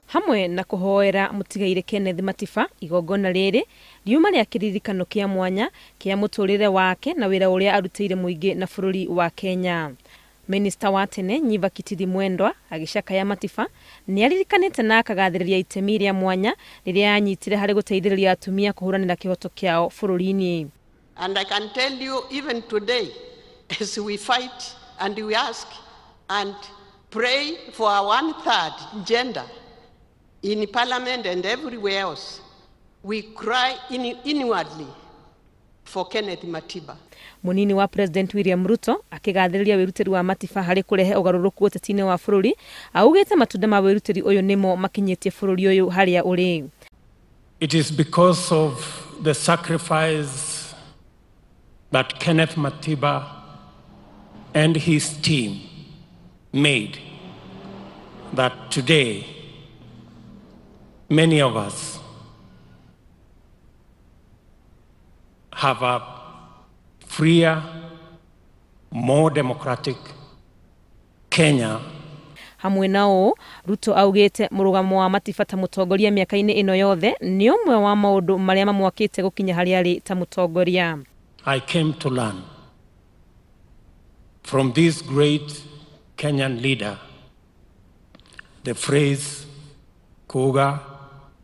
Hamwe na kuhoera mutigairi Kenneth Matiba, igongona riri riuma ria kuririkano kia mwanya kia muturire wake na wira uria arutire muingi na bururi wa Kenya. Minister wa tene Nyumba mwendwa agicakaya Matiba ni aririkanite na akagathiriria itemi ria mwanya riria anyitire hari guteithiriria atumia kuhuranira kihoto kiao bururi-ini. And I can tell you, even today, as we fight and we ask and pray for our 1/3 gender in Parliament and everywhere else, we cry inwardly for Kenneth Matiba. Munini wa President William Ruto akigathiriria wirutiri wa Matiba hari kurehe ugaruruku uteti-ini wa bururi, augite matunda ma wirutiri uyu nimo makinyitie bururi uyu haria uri. It is because of the sacrifice that Kenneth Matiba and his team made that today many of us have a freer, more democratic Kenya. Hamwe nao Ruto augite murugamo wa Matiba ta mutongoria miaka-ini ino yothe ni umwe wa maundu maria mamwakite gukinya hari ari ta mutongoria. I came to learn from this great Kenyan leader the phrase kuga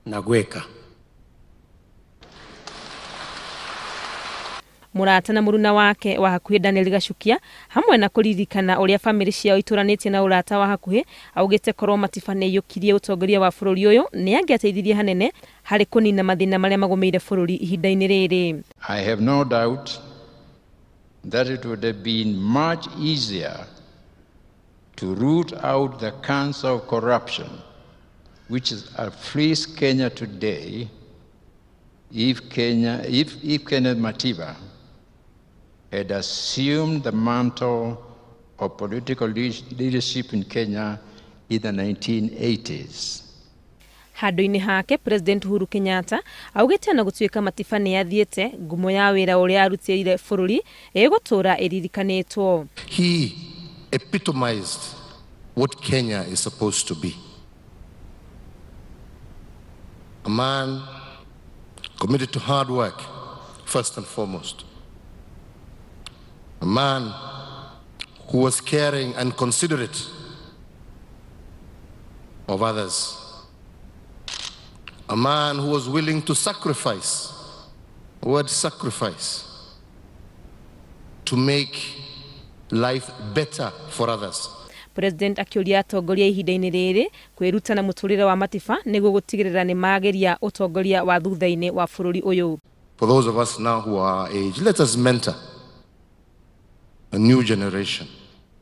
na gweka. Murata na muruna wake wa hakuhi Daniel Gachukia hamwe na kuririkana uria family ciao ituranitie na urata wa hakuhi, augite korwo Matiba ni yukirie utongoria wa bururi uyu ni angiateithirie hanene hari kunina mathina maria magomeire bururi ihinda-ini riri. I have no doubt that it would have been much easier to root out the cancer of corruption which afflicts Kenya today if Kenneth Matiba had assumed the mantle of political leadership in Kenya in the 1980s. Handu-ini hake President Uhuru Kenyatta augite na gutuika Matiba ni athiete ngumo ya wira uria arutire bururi egutura iririkanitwo. He epitomized what Kenya is supposed to be. A man committed to hard work, first and foremost. A man who was caring and considerate of others. A man who was willing to sacrifice, the word sacrifice, to make life better for others. President akiuria atongoria ihinda-ini riri kwiruta na muturire wa Matiba niguo gutigirira ni mageria utongoria wa thutha-ini wa bururi uyu. For those of us now who are our age, let us mentor a new generation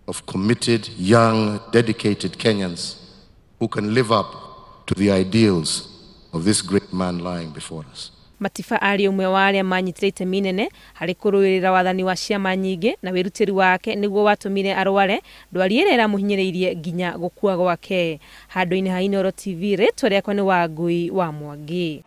of committed, young, dedicated Kenyans who can live up to the ideals of this great man lying before us. Matiba ari umwe wa aria manyitire itemi inene hari kuruirira wathani wa ciama nyingi na wirutiri wake niguo watumire arware ndwari ira iramuhinyiriirie nginya gukua gwake. Handu-ini ha Inooro TV, ritwa riakwa ni Wangui wa Mwangi.